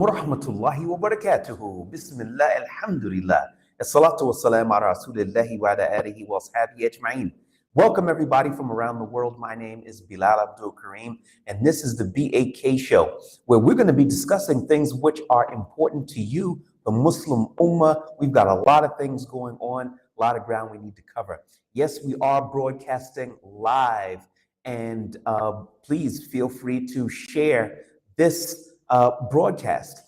Warahmatullahi wabarakatuhu. Bismillah, alhamdulillah. As-salatu was-salam ala rasulillahi wa ala alihi wa ashabihi ajma'in. Welcome everybody from around the world. My name is Bilal Abdul Kareem, and this is the BAK show, where we're going to be discussing things which are important to you, the Muslim Ummah. We've got a lot of things going on, a lot of ground we need to cover. Yes, we are broadcasting live, and please feel free to share this broadcast.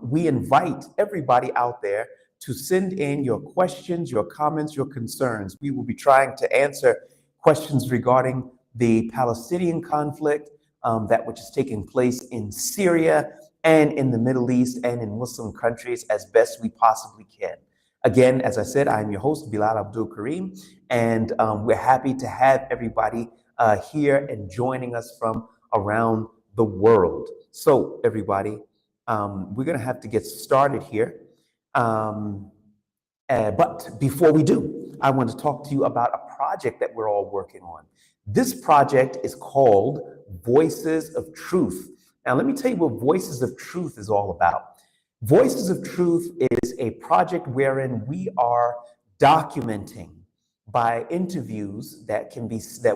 We invite everybody out there to send in your questions, your comments, your concerns. We will be trying to answer questions regarding the Palestinian conflict, that which is taking place in Syria and in the Middle East and in Muslim countries as best we possibly can. Again, as I said, I'm your host, Bilal Abdul Kareem, and we're happy to have everybody here and joining us from around the world. So everybody, we're going to have to get started here. But before we do, I want to talk to you about a project that we're all working on. This project is called Voices of Truth. Now, let me tell you what Voices of Truth is all about. Voices of Truth is a project wherein we are documenting by interviews that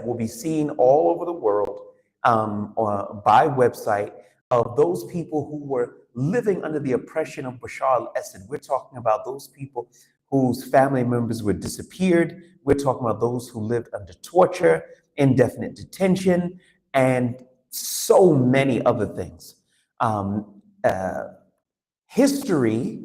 will be seen all over the world, by website, of those people who were living under the oppression of Bashar al-Assad. We're talking about those people whose family members were disappeared. We're talking about those who lived under torture, indefinite detention, and so many other things. History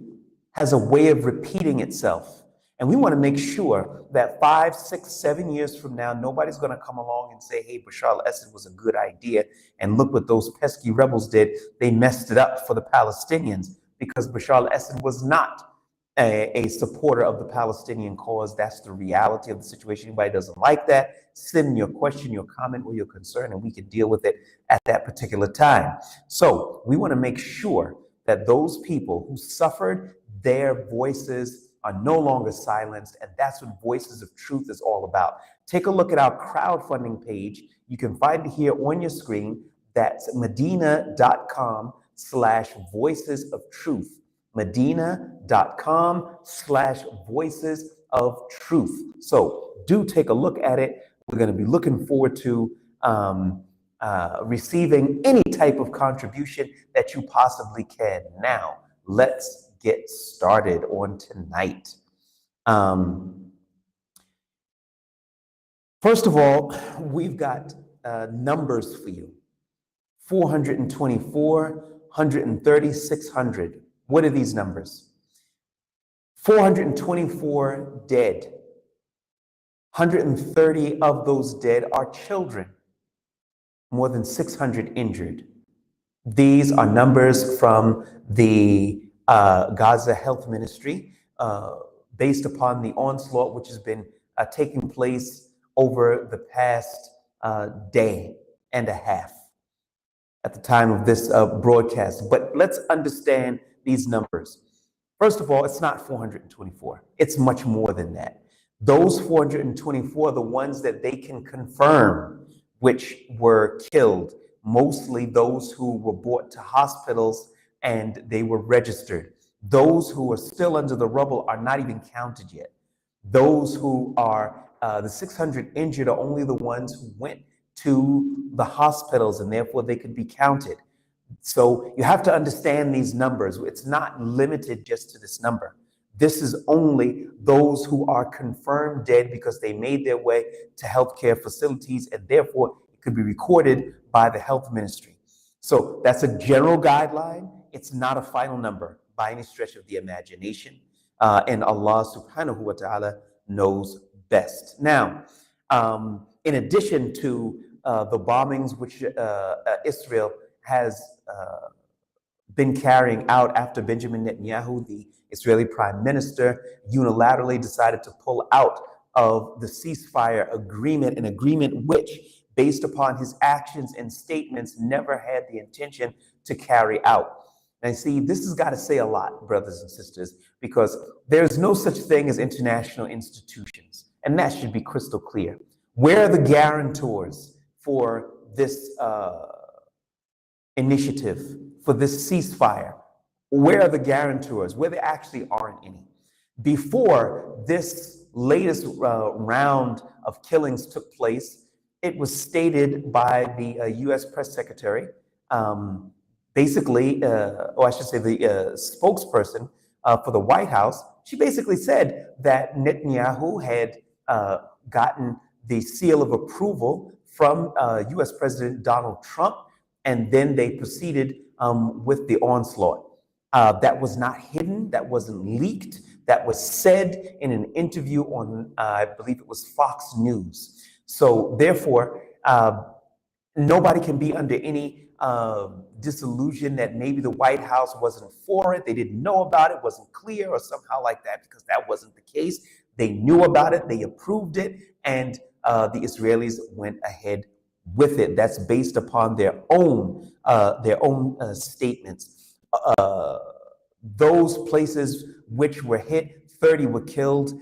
has a way of repeating itself. And we want to make sure that 5, 6, 7 years from now, nobody's going to come along and say, hey, Bashar al-Assad was a good idea. And look what those pesky rebels did. They messed it up for the Palestinians, because Bashar al-Assad was not a supporter of the Palestinian cause. That's the reality of the situation. Anybody doesn't like that, send your question, your comment, or your concern, and we can deal with it at that particular time. So we want to make sure that those people who suffered, their voices are no longer silenced, and that's what Voices of Truth is all about. Take a look at our crowdfunding page. You can find it here on your screen. That's medina.com/voices of truth. medina.com/voices of truth. So do take a look at it. We're going to be looking forward to receiving any type of contribution that you possibly can. Now, let's get started on tonight. First of all, we've got numbers for you. 424, 130, 600. What are these numbers? 424 dead. 130 of those dead are children. More than 600 injured. These are numbers from the Gaza Health Ministry, based upon the onslaught which has been taking place over the past day and a half at the time of this broadcast. But let's understand these numbers. First of all, it's not 424. It's much more than that. Those 424 are the ones that they can confirm which were killed, mostly those who were brought to hospitals and they were registered. Those who are still under the rubble are not even counted yet. Those who are, the 600 injured are only the ones who went to the hospitals, and therefore they could be counted. So you have to understand these numbers. It's not limited just to this number. This is only those who are confirmed dead because they made their way to healthcare facilities, and therefore it could be recorded by the health ministry. So that's a general guideline. It's not a final number by any stretch of the imagination. And Allah subhanahu wa ta'ala knows best. Now, in addition to the bombings which Israel has been carrying out after Benjamin Netanyahu, the Israeli prime minister, unilaterally decided to pull out of the ceasefire agreement, an agreement which, based upon his actions and statements, never had the intention to carry out. And see, this has got to say a lot, brothers and sisters, because there's no such thing as international institutions, and that should be crystal clear. Where are the guarantors for this initiative, for this ceasefire? Where are the guarantors? Where there actually aren't any. Before this latest round of killings took place, it was stated by the U.S. press secretary, basically, or I should say the spokesperson for the White House. She basically said that Netanyahu had gotten the seal of approval from U.S. President Donald Trump, and then they proceeded with the onslaught. That was not hidden, that wasn't leaked, that was said in an interview on, I believe it was Fox News. So therefore, nobody can be under any disillusion that maybe the White House wasn't for it, they didn't know about it, wasn't clear, or somehow like that, because that wasn't the case. They knew about it, they approved it, and the Israelis went ahead with it. That's based upon their own statements. Those places which were hit, 30 were killed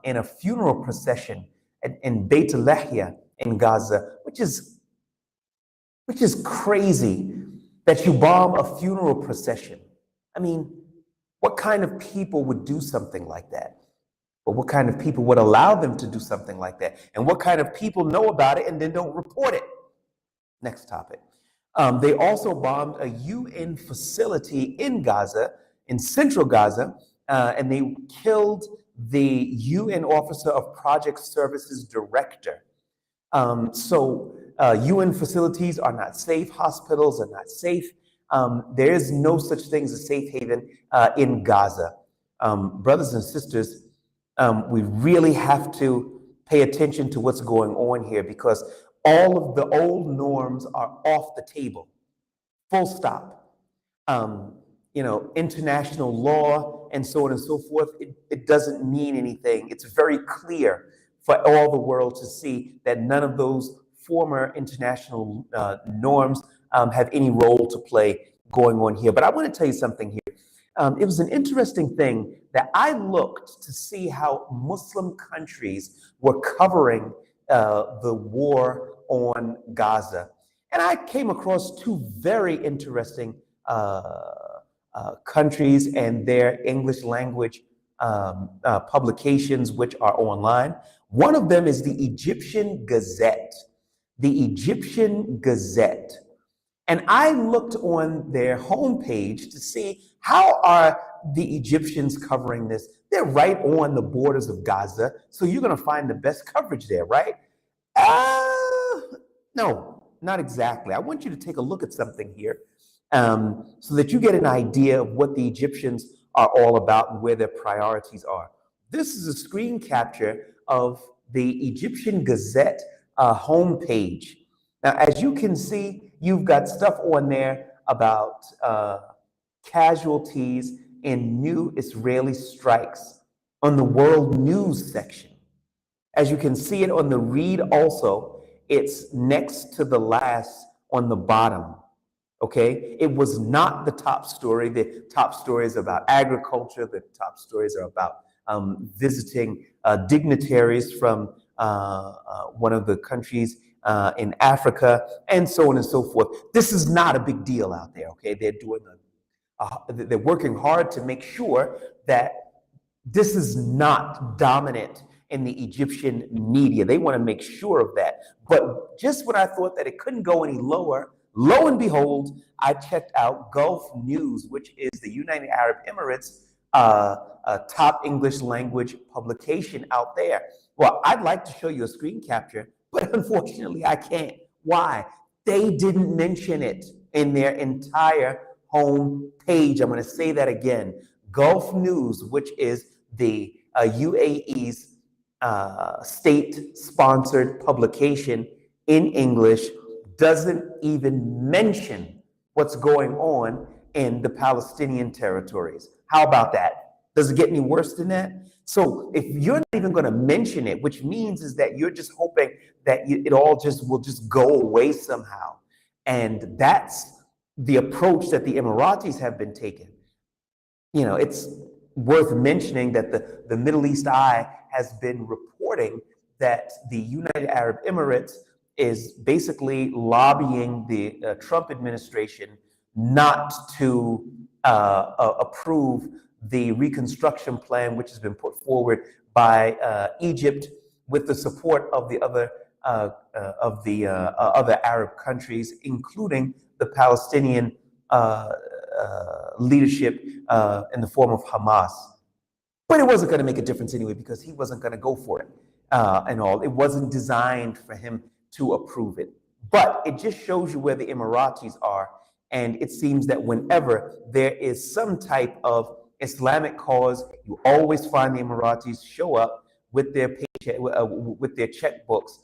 in a funeral procession in Beit Lahia in Gaza, which is crazy that you bomb a funeral procession. I mean, what kind of people would do something like that? Or what kind of people would allow them to do something like that? And what kind of people know about it and then don't report it? Next topic. They also bombed a UN facility in Gaza, in central Gaza, and they killed the UN Officer of Project Services Director. So UN facilities are not safe. Hospitals are not safe. There is no such thing as a safe haven in Gaza. Brothers and sisters, we really have to pay attention to what's going on here, because all of the old norms are off the table. Full stop. International law and so on and so forth, it doesn't mean anything. It's very clear for all the world to see that none of those former international norms have any role to play going on here. But I want to tell you something here. It was an interesting thing that I looked to see how Muslim countries were covering the war on Gaza. And I came across two very interesting countries and their English language publications, which are online. One of them is the Egyptian Gazette. The Egyptian Gazette. And I looked on their homepage to see how are the Egyptians covering this. They're right on the borders of Gaza, so you're going to find the best coverage there, right? No, not exactly. I want you to take a look at something here so that you get an idea of what the Egyptians are all about and where their priorities are. This is a screen capture of the Egyptian Gazette homepage. Now, as you can see, you've got stuff on there about casualties in new Israeli strikes on the world news section. As you can see it on the read also, it's next to the last on the bottom. Okay, it was not the top story. The top story is about agriculture. The top stories are about visiting dignitaries from one of the countries in Africa, and so on and so forth. This is not a big deal out there. Okay, they're working hard to make sure that this is not dominant in the Egyptian media. They want to make sure of that. But just when I thought that it couldn't go any lower, lo and behold, I checked out Gulf News, which is the United Arab Emirates top English language publication out there. Well, I'd like to show you a screen capture, but unfortunately I can't. Why? They didn't mention it in their entire home page. I'm going to say that again. Gulf News, which is the UAE's state-sponsored publication in English, doesn't even mention what's going on in the Palestinian territories. How about that? Does it get any worse than that? So if you're not even going to mention it, which means is that you're just hoping that it all will just go away somehow. And that's the approach that the Emiratis have been taking. You know, it's worth mentioning that the Middle East Eye has been reporting that the United Arab Emirates is basically lobbying the Trump administration not to approve the reconstruction plan, which has been put forward by Egypt with the support of the other Arab countries, including the Palestinian leadership in the form of Hamas. But it wasn't going to make a difference anyway because he wasn't going to go for it and all. It wasn't designed for him to approve it. But it just shows you where the Emiratis are. And it seems that whenever there is some type of Islamic cause, you always find the Emiratis show up with their paycheck, with their checkbooks,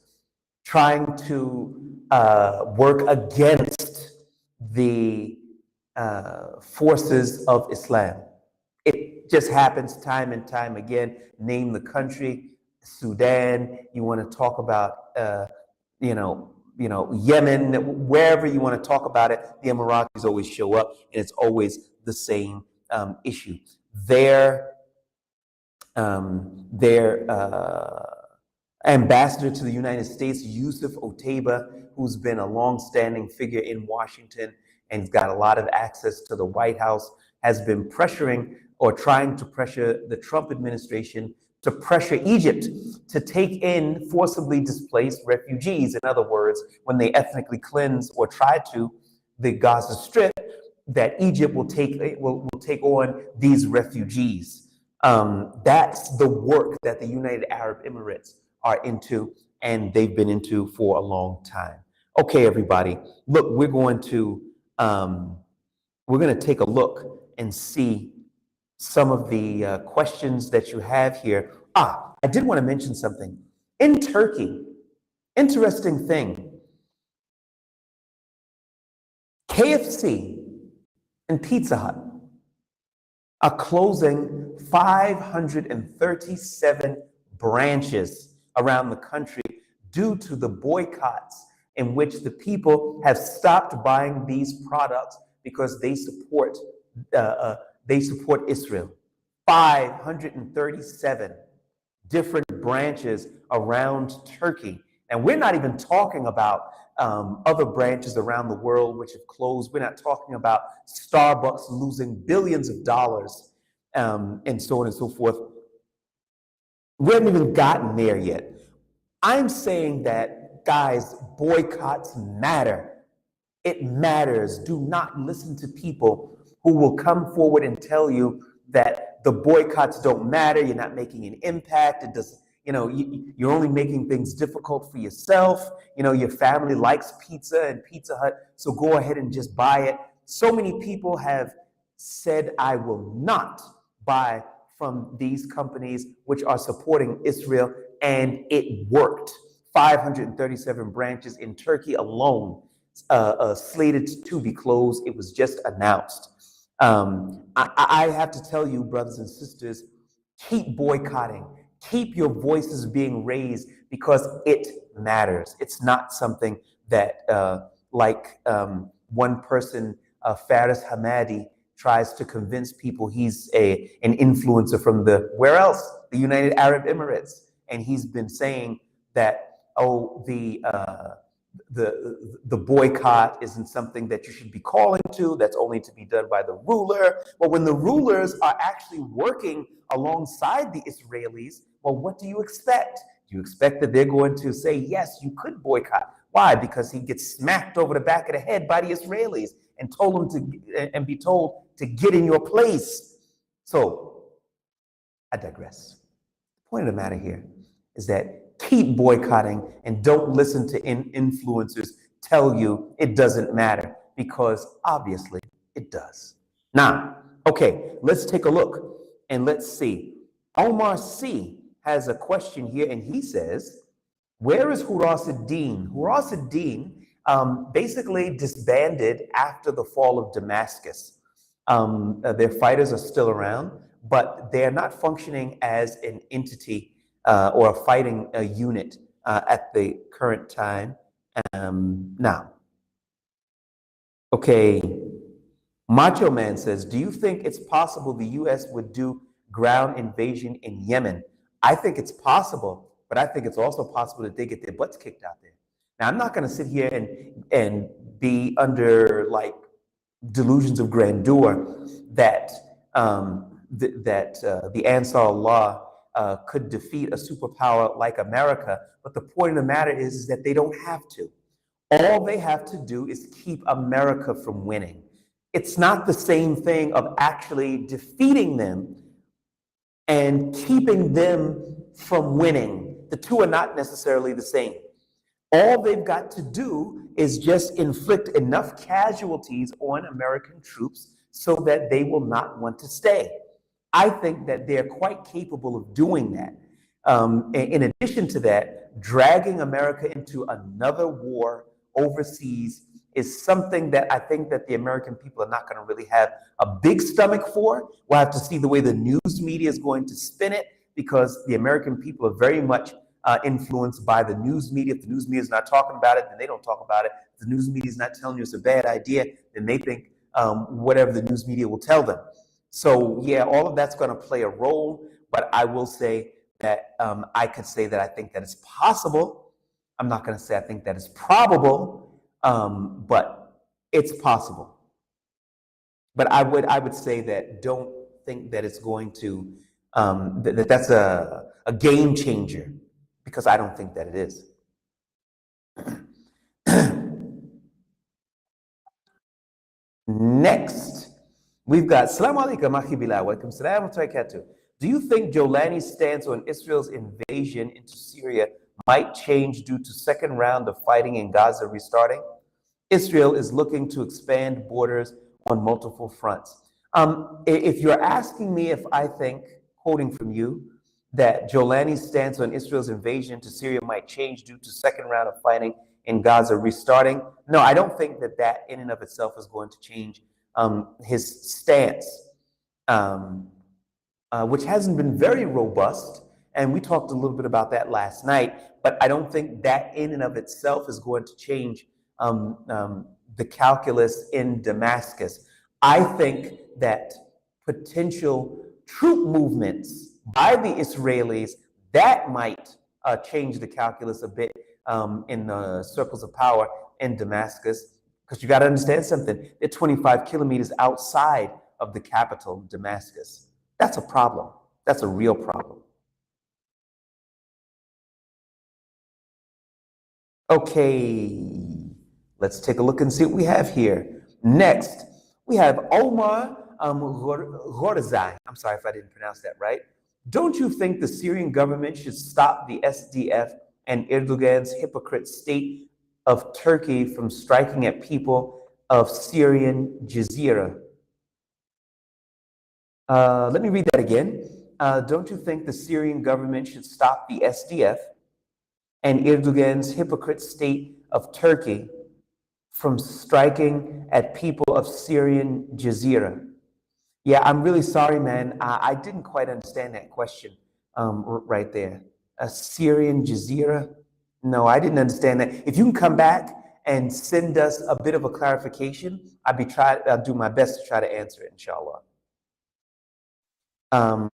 trying to work against the forces of Islam. It just happens time and time again. Name the country, Sudan. You want to talk about, Yemen. Wherever you want to talk about it, the Emiratis always show up, and it's always the same issue. Their ambassador to the United States, Yusuf Otaiba, who's been a long-standing figure in Washington and has got a lot of access to the White House, has been pressuring or trying to pressure the Trump administration to pressure Egypt to take in forcibly displaced refugees. In other words, when they ethnically cleanse or try to the Gaza Strip, that Egypt will take on these refugees. That's the work that the United Arab Emirates are into, and they've been into for a long time. Okay, everybody, look, we're going to take a look and see some of the questions that you have here. I did want to mention something. In Turkey, interesting thing, KFC and Pizza Hut are closing 537 branches around the country due to the boycotts in which the people have stopped buying these products because they support Israel. 537 different branches around Turkey. And we're not even talking about other branches around the world which have closed. We're not talking about Starbucks losing billions of dollars and so on and so forth. We haven't even gotten there yet. I'm saying that, guys, boycotts matter. It matters. Do not listen to people who will come forward and tell you that the boycotts don't matter. You're not making an impact. It doesn't, you're only making things difficult for yourself. Your family likes pizza and Pizza Hut, so go ahead and just buy it. So many people have said, I will not buy from these companies which are supporting Israel, and it worked. 537 branches in Turkey alone slated to be closed. It was just announced. I have to tell you, brothers and sisters, keep boycotting. Keep your voices being raised because it matters. It's not something that, one person, Faris Hamadi, tries to convince people he's an influencer from where else? The United Arab Emirates. And he's been saying that, the boycott isn't something that you should be calling to. That's only to be done by the ruler. But when the rulers are actually working alongside the Israelis, well, what do you expect? Do you expect that they're going to say, yes, you could boycott? Why? Because he gets smacked over the back of the head by the Israelis and be told to get in your place. So I digress. The point of the matter here is that keep boycotting and don't listen to influencers tell you it doesn't matter, because obviously it does. Now, okay, let's take a look and let's see. Omar C has a question here, and he says, where is Huras ad-Din? Huras ad-Din basically disbanded after the fall of Damascus. Their fighters are still around, but they're not functioning as an entity or a fighting unit at the current time. Now, okay, Macho Man says, do you think it's possible the U.S. would do ground invasion in Yemen? I think it's possible, but I think it's also possible that they get their butts kicked out there. Now, I'm not going to sit here and be under delusions of grandeur that the Ansar Allah could defeat a superpower like America. But the point of the matter is that they don't have to. All they have to do is keep America from winning. It's not the same thing of actually defeating them and keeping them from winning. The two are not necessarily the same. All they've got to do is just inflict enough casualties on American troops so that they will not want to stay. I think that they're quite capable of doing that. In addition to that, dragging America into another war overseas is something that I think that the American people are not going to really have a big stomach for. We'll have to see the way the news media is going to spin it, because the American people are very much influenced by the news media. If the news media is not talking about it, then they don't talk about it. If the news media is not telling you it's a bad idea, then they think whatever the news media will tell them. So yeah, all of that's going to play a role, but I will say that I could say that I think that it's possible. I'm not going to say I think that it's probable, but it's possible. But I would say that don't think that it's going to that's a game changer, because I don't think that it is. Next, we've got Salaam alaikum, Akhi Bilal. Welcome salam wa barakatuh. Do you think Jolani's stance on Israel's invasion into Syria might change due to second round of fighting in Gaza restarting? Israel is looking to expand borders on multiple fronts. If you're asking me if I think, quoting from you, that Jolani's stance on Israel's invasion to Syria might change due to second round of fighting in Gaza restarting, no, I don't think that that in and of itself is going to change his stance, which hasn't been very robust. And we talked a little bit about that last night, but I don't think that in and of itself is going to change the calculus in Damascus. I think that potential troop movements by the Israelis, that might change the calculus a bit in the circles of power in Damascus, because you got to understand something. They're 25 kilometers outside of the capital, Damascus. That's a problem. That's a real problem. Okay, let's take a look and see what we have here. Next, we have Omar Ghorzai. I'm sorry if I didn't pronounce that right. Don't you think the Syrian government should stop the SDF and Erdogan's hypocrite state of Turkey from striking at people of Syrian Jazeera? Let me read that again. Don't you think the Syrian government should stop the SDF and Erdogan's hypocrite state of Turkey from striking at people of Syrian Jazeera? Yeah, I'm really sorry, man. I didn't quite understand that question right there. A Syrian Jazeera? No, I didn't understand that. If you can come back and send us a bit of a clarification, I'll do my best to try to answer it, inshallah.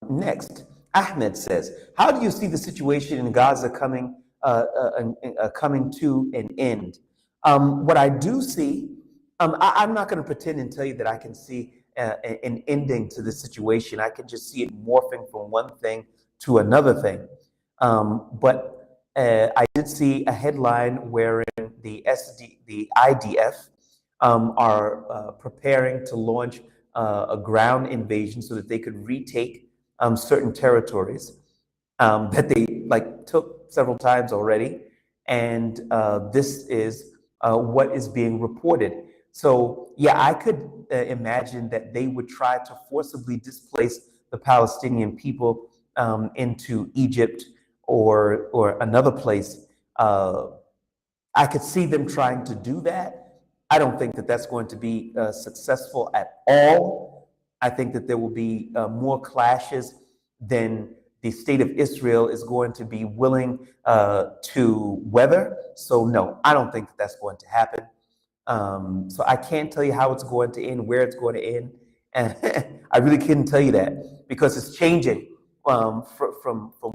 Next, Ahmed says, how do you see the situation in Gaza coming to an end? What I do see, I'm not going to pretend and tell you that I can see an ending to the situation. I can just see it morphing from one thing to another thing. But I did see a headline wherein the IDF are preparing to launch a ground invasion so that they could retake certain territories that they took several times already, and this is what is being reported. So yeah, I could imagine that they would try to forcibly displace the Palestinian people into Egypt or another place. I could see them trying to do that. I don't think that that's going to be successful at all. I think that there will be more clashes than the state of Israel is going to be willing to weather. So no, I don't think that that's going to happen. So I can't tell you how it's going to end, where it's going to end. And I really couldn't tell you that, because it's changing from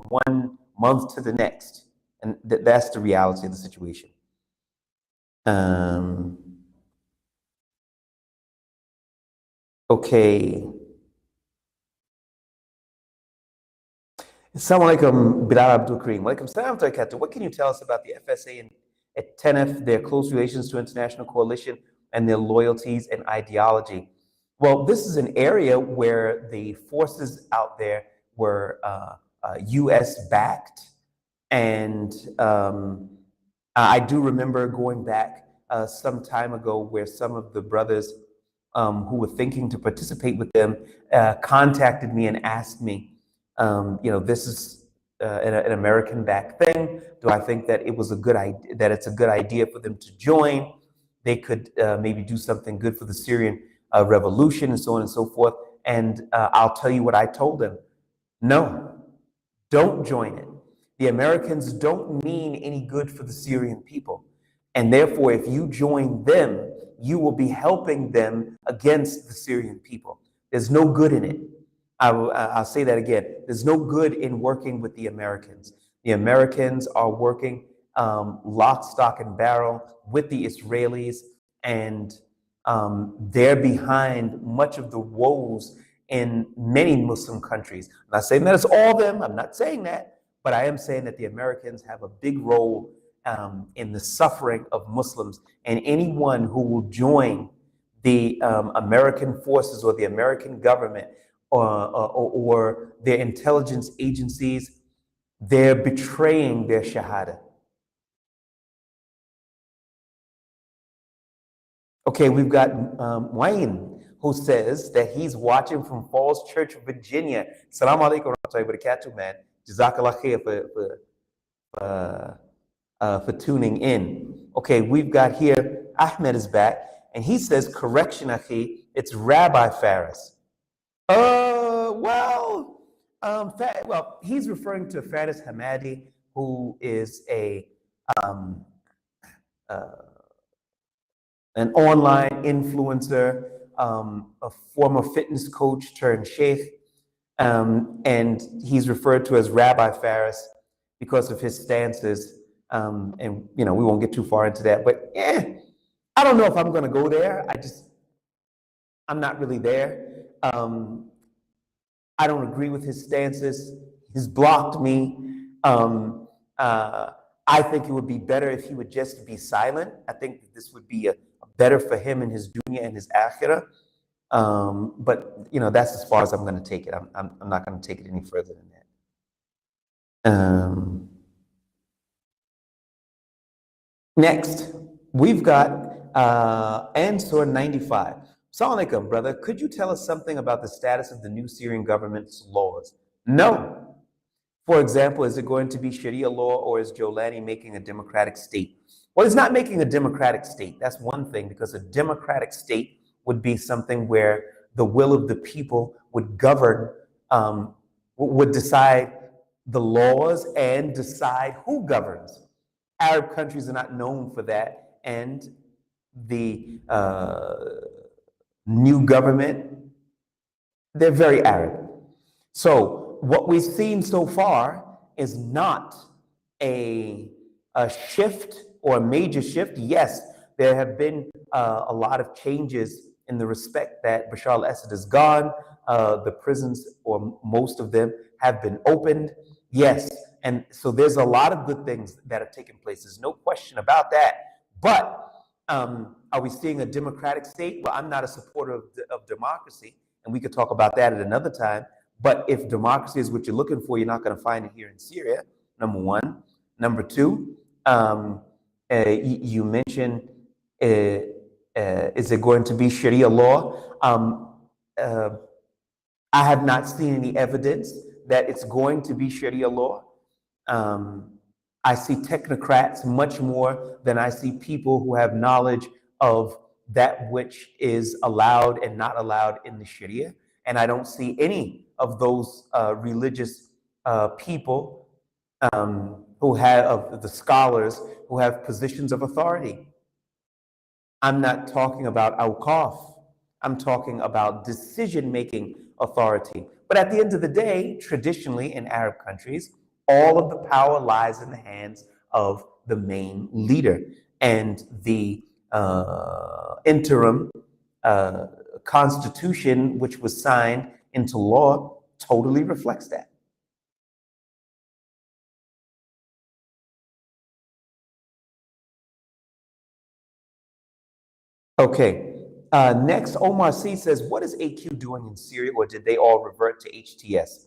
one month to the next. And that's the reality of the situation. Okay. Assalamu alaikum, Bilal Abdul Kareem. Walaikum salam wa What can you tell us about the FSA and at TENF, their close relations to international coalition, and their loyalties and ideology? Well, this is an area where the forces out there were US backed. And I do remember going back some time ago where some of the brothers who were thinking to participate with them contacted me and asked me, this is an American-backed thing. Do I think that it was a good idea, that it's a good idea for them to join? They could maybe do something good for the Syrian revolution and so on and so forth. And I'll tell you what I told them. No, don't join it. The Americans don't mean any good for the Syrian people. And therefore, if you join them, you will be helping them against the Syrian people. There's no good in it. I'll say that again. There's no good in working with the Americans. The Americans are working lock, stock, and barrel with the Israelis, and they're behind much of the woes in many Muslim countries. I'm not saying that it's all of them. I'm not saying that. But I am saying that the Americans have a big role in the suffering of Muslims. And anyone who will join the American forces or the American government or their intelligence agencies, they're betraying their shahada. Okay, we've got Wayne, who says that he's watching from Falls Church, Virginia. Assalamu alaikum wa rahmatullahi wa barakatuh, man. Jazakallah khair for tuning in. Okay, we've got here, Ahmed is back, and he says, correction, Akhi, it's Rabbi Faris. Well, he's referring to Faris Hamadi, who is an online influencer, a former fitness coach turned sheikh, and he's referred to as Rabbi Faris because of his stances. And we won't get too far into that, but I don't know if I'm going to go there. I'm not really there. I don't agree with his stances. He's blocked me. I think it would be better if he would just be silent. I think that this would be better for him in his dunya and his akhirah. But that's as far as I'm going to take it. I'm not going to take it any further than that. Next, we've got Answer 95. Assalamu alaikum, brother. Could you tell us something about the status of the new Syrian government's laws? No. For example, is it going to be Sharia law, or is Jolani making a democratic state? Well, he's not making a democratic state. That's one thing, because a democratic state would be something where the will of the people would govern, would decide the laws and decide who governs. Arab countries are not known for that, and the new government, they're very Arab. So what we've seen so far is not a shift or a major shift. Yes, there have been a lot of changes in the respect that Bashar al-Assad is gone. The prisons, or most of them, have been opened. Yes, and so there's a lot of good things that have taken place. There's no question about that. But are we seeing a democratic state? Well, I'm not a supporter of democracy, and we could talk about that at another time. But if democracy is what you're looking for, you're not going to find it here in Syria, number one. Number two, you mentioned, is it going to be Sharia law? I have not seen any evidence that it's going to be Sharia law. I see technocrats much more than I see people who have knowledge of that which is allowed and not allowed in the Sharia. And I don't see any of those religious people who have, of the scholars who have positions of authority. I'm not talking about awqaf. I'm talking about decision-making authority. But at the end of the day, traditionally in Arab countries, all of the power lies in the hands of the main leader. And the interim Constitution, which was signed into law, totally reflects that. Okay. Next, Omar C says, what is AQ doing in Syria, or did they all revert to HTS?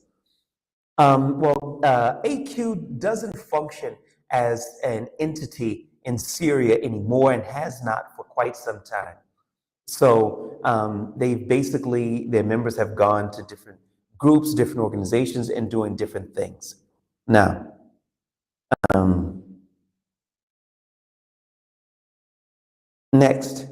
AQ doesn't function as an entity in Syria anymore and has not for quite some time. So their members have gone to different groups, different organizations, and doing different things. Now, next.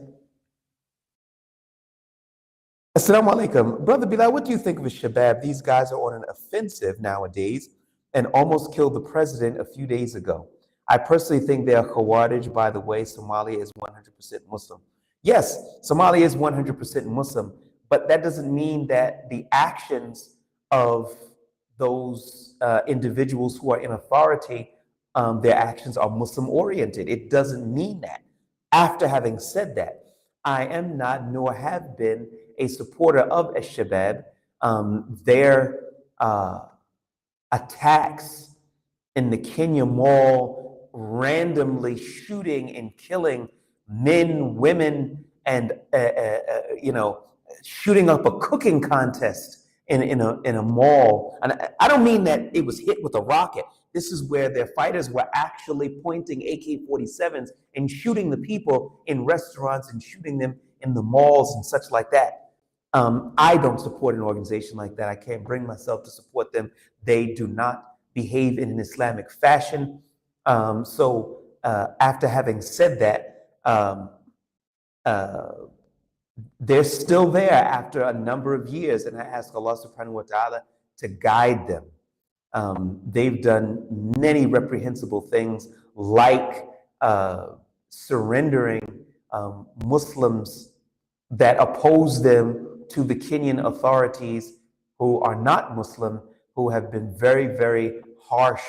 Assalamu alaikum. Brother Bilal, what do you think of a Shabab? These guys are on an offensive nowadays and almost killed the president a few days ago. I personally think they are Khawarij. By the way, Somalia is 100% Muslim. Yes, Somalia is 100% Muslim, but that doesn't mean that the actions of those individuals who are in authority, their actions are Muslim oriented. It doesn't mean that. After having said that, I am not, nor have been, a supporter of Al-Shabaab. Their attacks in the Kenya Mall, randomly shooting and killing men, women, and shooting up a cooking contest in a mall. And I don't mean that it was hit with a rocket. This is where their fighters were actually pointing AK-47s and shooting the people in restaurants and shooting them in the malls and such like that. I don't support an organization like that. I can't bring myself to support them. They do not behave in an Islamic fashion. After having said that, they're still there after a number of years, and I ask Allah subhanahu wa ta'ala to guide them. They've done many reprehensible things, like surrendering Muslims that oppose them to the Kenyan authorities who are not Muslim, who have been very, very harsh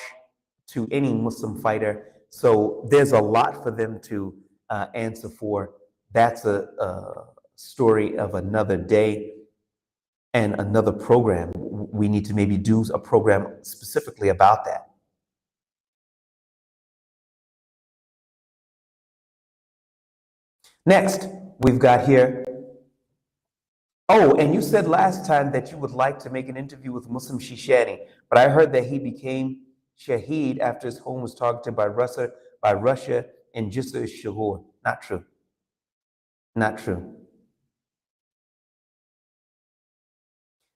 to any Muslim fighter. So there's a lot for them to answer for. That's a story of another day and another program. We need to maybe do a program specifically about that. Next, we've got here, oh, and you said last time that you would like to make an interview with Muslim Shishani, but I heard that he became Shaheed after his home was targeted by Russia in Jisr al-Shuhur. Not true. Not true.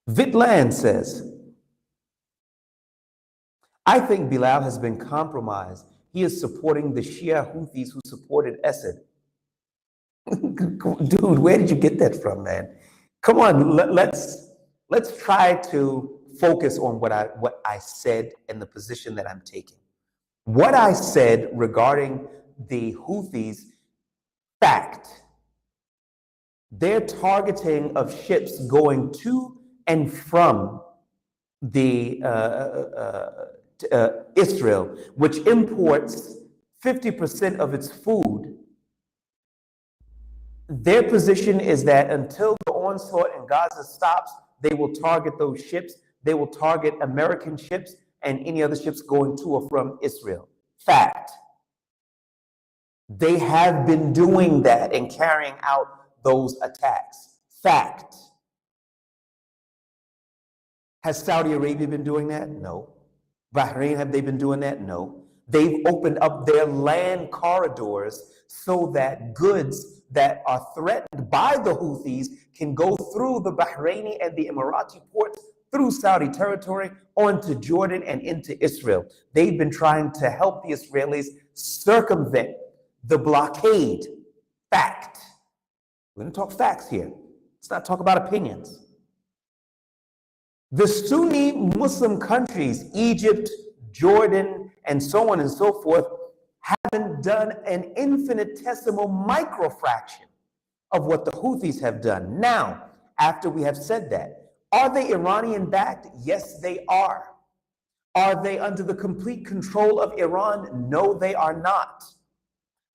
Vitland says, I think Bilal has been compromised. He is supporting the Shia Houthis who supported Assad. Dude, where did you get that from, man? Come on, let's try to focus on what I said and the position that I'm taking. What I said regarding the Houthis, fact. Their targeting of ships going to and from the Israel, which imports 50% of its food. Their position is that until the onslaught in Gaza stops, they will target those ships. They will target American ships and any other ships going to or from Israel. Fact. They have been doing that and carrying out those attacks. Fact. Has Saudi Arabia been doing that? No. Bahrain, have they been doing that? No. They've opened up their land corridors so that goods that are threatened by the Houthis can go through the Bahraini and the Emirati ports, through Saudi territory, onto Jordan and into Israel. They've been trying to help the Israelis circumvent the blockade. Fact. We're going to talk facts here. Let's not talk about opinions. The Sunni Muslim countries, Egypt, Jordan, and so on and so forth, haven't done an infinitesimal microfraction of what the Houthis have done. Now, after we have said that, are they Iranian-backed? Yes, they are. Are they under the complete control of Iran? No, they are not.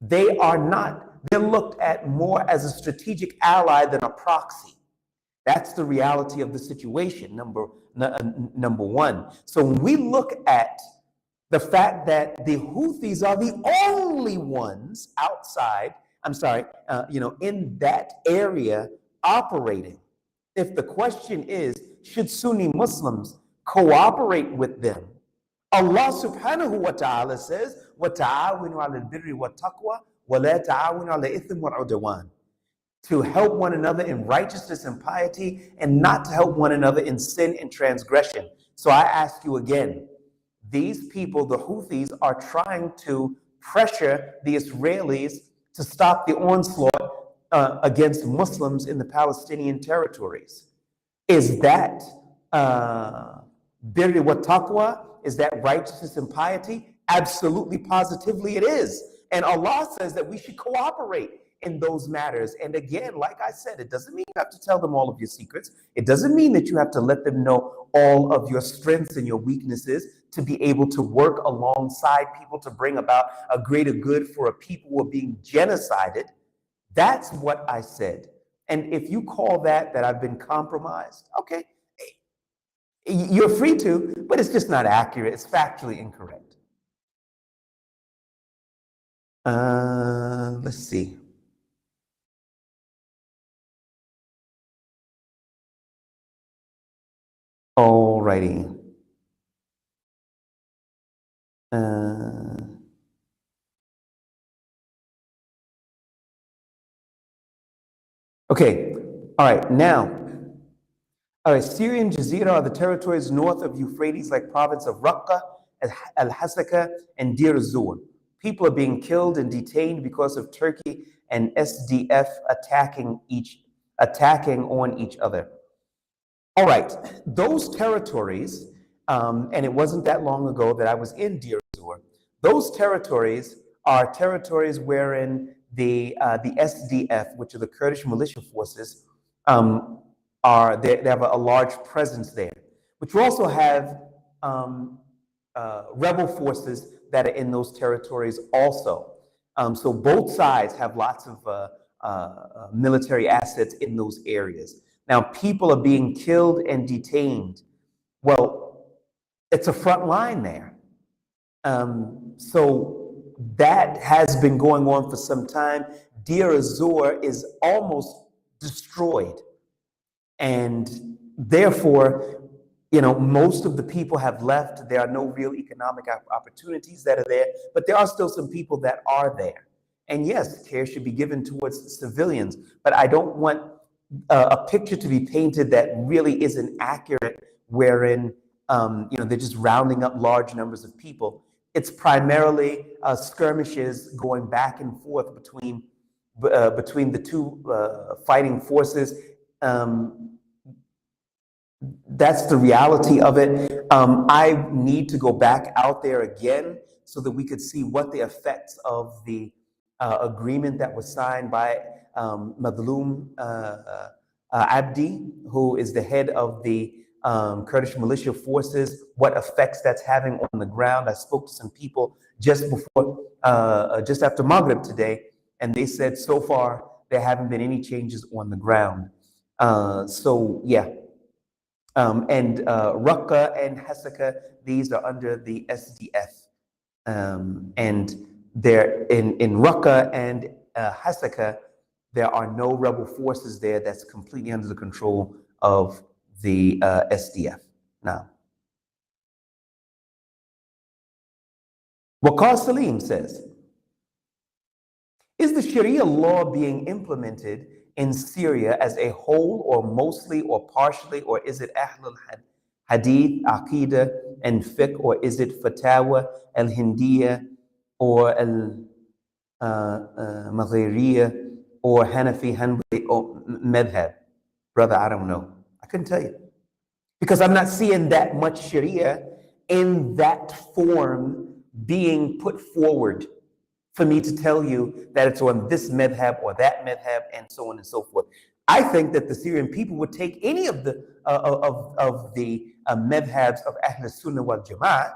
They are not. They're looked at more as a strategic ally than a proxy. That's the reality of the situation, number one. So when we look at the fact that the Houthis are the only ones outside, I'm sorry, in that area operating. If the question is, should Sunni Muslims cooperate with them? Allah subhanahu wa ta'ala says, وَتَعَاوِنُوا عَلَى الْبِرِّ وَالتَّقْوَى وَلَا تَعَاوِنُوا عَلَى الْإِثْمِ وَالْعُدْوَانِ, to help one another in righteousness and piety, and not to help one another in sin and transgression. So I ask you again, these people, the Houthis, are trying to pressure the Israelis to stop the onslaught against Muslims in the Palestinian territories. Is that birri wa taqwa? Is that righteousness and piety? Absolutely, positively it is. And Allah says that we should cooperate in those matters. And again, like I said, it doesn't mean you have to tell them all of your secrets. It doesn't mean that you have to let them know all of your strengths and your weaknesses to be able to work alongside people to bring about a greater good for a people who are being genocided. That's what I said. And if you call that I've been compromised, okay, you're free to, but it's just not accurate. It's factually incorrect. Let's see. Alrighty. Okay. All right. Now, Syrian Jazeera are the territories north of Euphrates, like province of Raqqa, Al-Hasaka, and Deir ez-Zor. People are being killed and detained because of Turkey and SDF attacking on each other. All right, those territories, and it wasn't that long ago that I was in Deir ez-Zor. Those territories are territories wherein the SDF, which are the Kurdish militia forces, they have a large presence there. But you also have rebel forces that are in those territories also. So both sides have lots of military assets in those areas. Now, people are being killed and detained. Well, it's a front line there. So that has been going on for some time. Deir ez-Zor is almost destroyed. And therefore, most of the people have left. There are no real economic opportunities that are there, but there are still some people that are there. And yes, care should be given towards civilians, but I don't want a picture to be painted that really isn't accurate, wherein they're just rounding up large numbers of people. It's primarily skirmishes going back and forth between the two fighting forces. That's the reality of it. I need to go back out there again so that we could see what the effects of the agreement that was signed by Madloum Abdi, who is the head of the Kurdish militia forces, what effects that's having on the ground. I spoke to some people just after Maghrib today, and they said so far there haven't been any changes on the ground. So yeah. And Raqqa and Hasaka, these are under the SDF. And they're in Raqqa and Hasaka, there are no rebel forces there. That's completely under the control of the SDF. Now, Waqar Salim says, is the Sharia law being implemented in Syria as a whole, or mostly, or partially, or is it Ahl al-Hadith, Aqidah, and Fiqh, or is it Fatawa al-Hindiyya, or al-Maghiriyya, or Hanafi, Hanbali, or Madhab? Brother, I don't know. I couldn't tell you. Because I'm not seeing that much Sharia in that form being put forward for me to tell you that it's on this madhab or that madhab and so on and so forth. I think that the Syrian people would take any of the madhabs of Ahl Sunnah wal Jama'ah,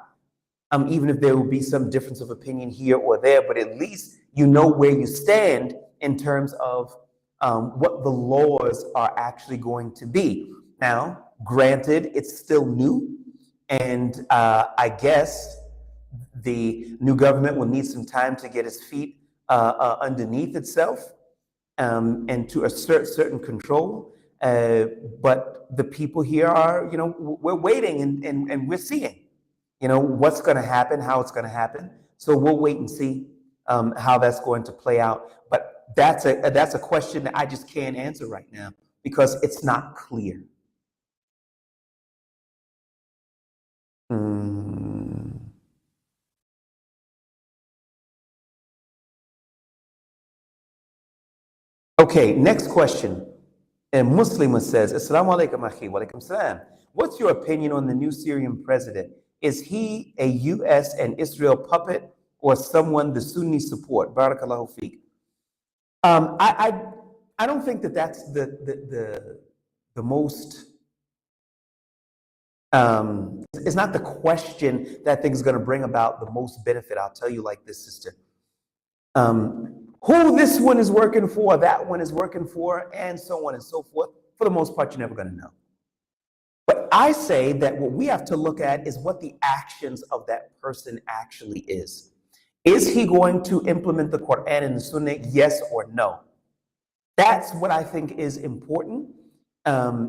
even if there will be some difference of opinion here or there, but at least you know where you stand in terms of what the laws are actually going to be. Now, granted, it's still new, and I guess the new government will need some time to get its feet underneath itself and to assert certain control. But the people here are, we're waiting and we're seeing, what's going to happen, how it's going to happen. So we'll wait and see how that's going to play out. But that's a question that I just can't answer right now because it's not clear. Mm. Okay, next question. A Muslim says, Assalamu alaikum, akhi, wa alaikum salam. What's your opinion on the new Syrian president? Is he a U.S. and Israel puppet or someone the Sunni support? Barakallahu feek. I don't think that that's the most, it's not the question that I think is going to bring about the most benefit. I'll tell you like this, sister. Who this one is working for, that one is working for, and so on and so forth. For the most part, you're never going to know. But I say that what we have to look at is what the actions of that person actually is. Is he going to implement the Quran and the Sunnah? Yes or no? That's what I think is important.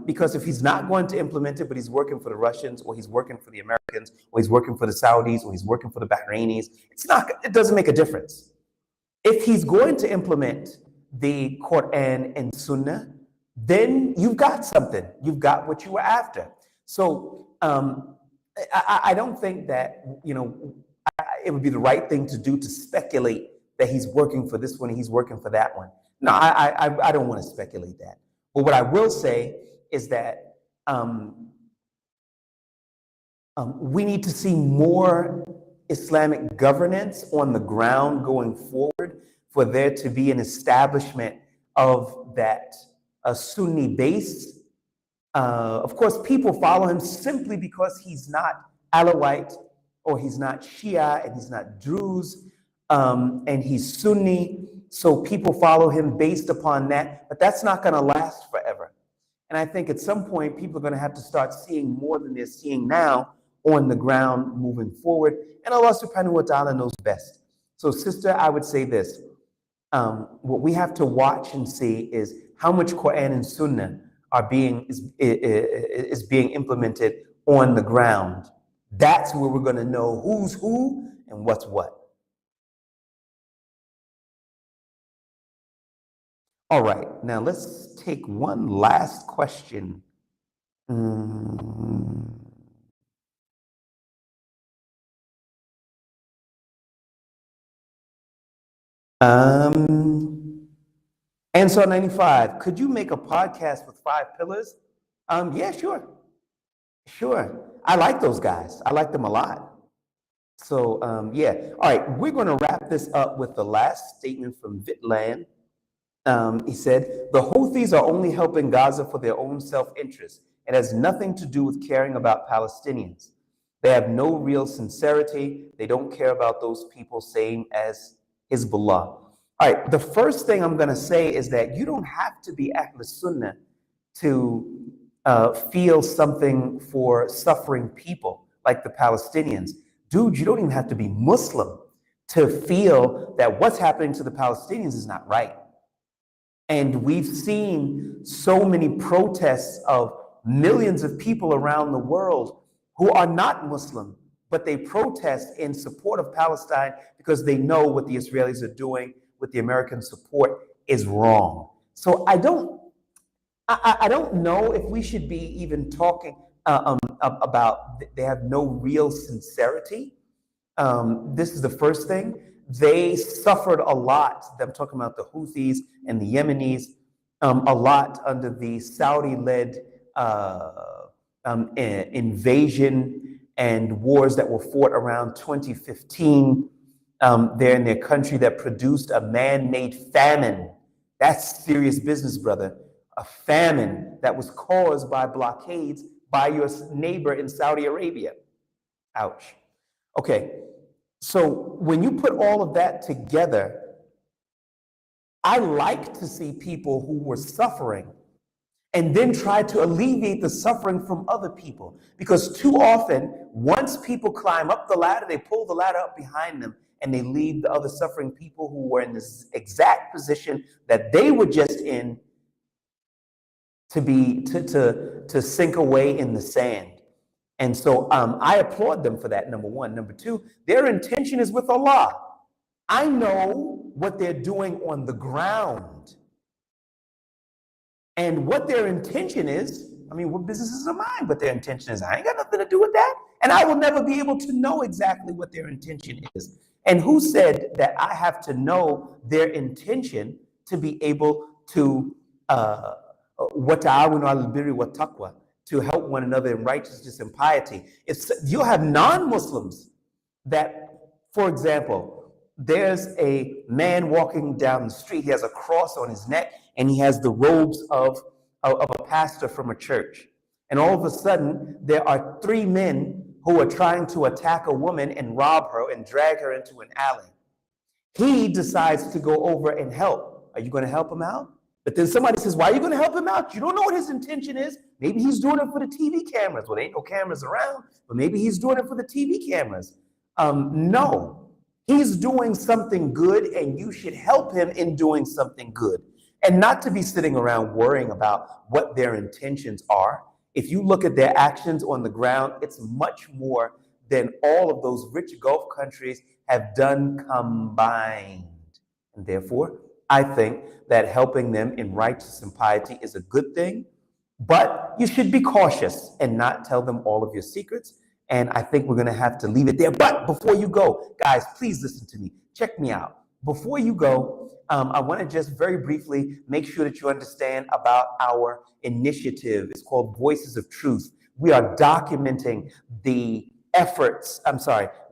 Because if he's not going to implement it, but he's working for the Russians, or he's working for the Americans, or he's working for the Saudis, or he's working for the Bahrainis, it doesn't make a difference. If he's going to implement the Quran and Sunnah, then you've got something. You've got what you were after. So I don't think that, it would be the right thing to do to speculate that he's working for this one and he's working for that one. No, I don't want to speculate that. But what I will say is that we need to see more Islamic governance on the ground going forward for there to be an establishment of that Sunni base. Of course, people follow him simply because he's not Alawite or he's not Shia and he's not Druze and he's Sunni. So people follow him based upon that, but that's not going to last forever. And I think at some point, people are going to have to start seeing more than they're seeing now on the ground moving forward. And Allah subhanahu wa ta'ala knows best. So sister, I would say this. What we have to watch and see is how much Quran and Sunnah is being implemented on the ground. That's where we're going to know who's who and what's what. All right, now let's take one last question. Answer 95, could you make a podcast with 5 pillars? Yeah, sure. Sure. I like those guys. I like them a lot. So, yeah. All right, we're going to wrap this up with the last statement from Vitland. He said, the Houthis are only helping Gaza for their own self-interest. It has nothing to do with caring about Palestinians. They have no real sincerity. They don't care about those people, same as Hezbollah. All right, the first thing I'm going to say is that you don't have to be Ahl Sunnah to feel something for suffering people like the Palestinians. Dude, you don't even have to be Muslim to feel that what's happening to the Palestinians is not right. And we've seen so many protests of millions of people around the world who are not Muslim, but they protest in support of Palestine because they know what the Israelis are doing with the American support is wrong. So I don't know if we should be even talking about they have no real sincerity. This is the first thing. They suffered a lot. I'm talking about the Houthis and the Yemenis, a lot under the Saudi-led invasion and wars that were fought around 2015 there in their country that produced a man-made famine. That's serious business, brother. A famine that was caused by blockades by your neighbor in Saudi Arabia. Ouch. Okay. So when you put all of that together, I like to see people who were suffering and then try to alleviate the suffering from other people. Because too often, once people climb up the ladder, they pull the ladder up behind them and they leave the other suffering people who were in this exact position that they were just in to sink away in the sand. And so I applaud them for that, number one. Number two, their intention is with Allah. I know what they're doing on the ground. And what their intention is, I mean, what businesses are mine? But their intention is, I ain't got nothing to do with that. And I will never be able to know exactly what their intention is. And who said that I have to know their intention to be able to وَتَعَاوَنُوا عَلَى الْبِرِّ وَالتَّقْوَى, to help one another in righteousness and piety? If you'll have non-Muslims that, for example, there's a man walking down the street, he has a cross on his neck, and he has the robes of a pastor from a church. And all of a sudden, there are three men who are trying to attack a woman and rob her and drag her into an alley. He decides to go over and help. Are you going to help him out? But then somebody says, why are you going to help him out? You don't know what his intention is. Maybe he's doing it for the TV cameras. Well, there ain't no cameras around, but maybe he's doing it for the TV cameras. No, he's doing something good, and you should help him in doing something good. And not to be sitting around worrying about what their intentions are. If you look at their actions on the ground, it's much more than all of those rich Gulf countries have done combined. And therefore, I think that helping them in righteousness and piety is a good thing, but you should be cautious and not tell them all of your secrets. And I think we're going to have to leave it there. But before you go, guys, please listen to me. Check me out. Before you go, I want to just very briefly make sure that you understand about our initiative. It's called Voices of Truth. We are documenting the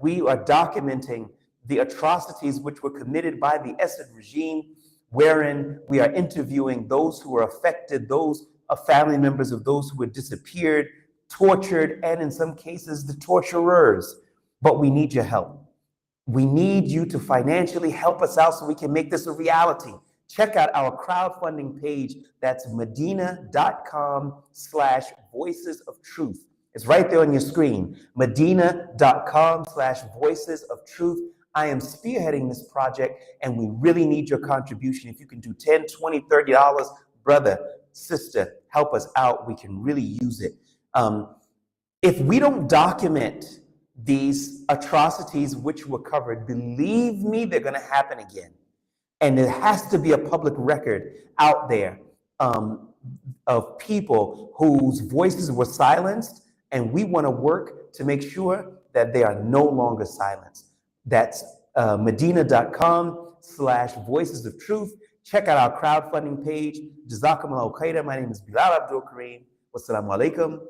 we are documenting the atrocities which were committed by the Assad regime, wherein we are interviewing those who were affected, those family members of those who were disappeared, tortured, and in some cases, the torturers. But we need your help. We need you to financially help us out so we can make this a reality. Check out our crowdfunding page. That's medina.com/voices of truth. It's right there on your screen. Medina.com/voices of truth. I am spearheading this project, and we really need your contribution. If you can do $10, $20, $30, brother, sister, help us out. We can really use it. If we don't document these atrocities which were covered, believe me, they're going to happen again. And there has to be a public record out there of people whose voices were silenced, and we want to work to make sure that they are no longer silenced. That's medina.com/voices of truth. Check out our crowdfunding page. Jazakumullahu khairan. My name is Bilal Abdul Kareem. Wassalamu alaikum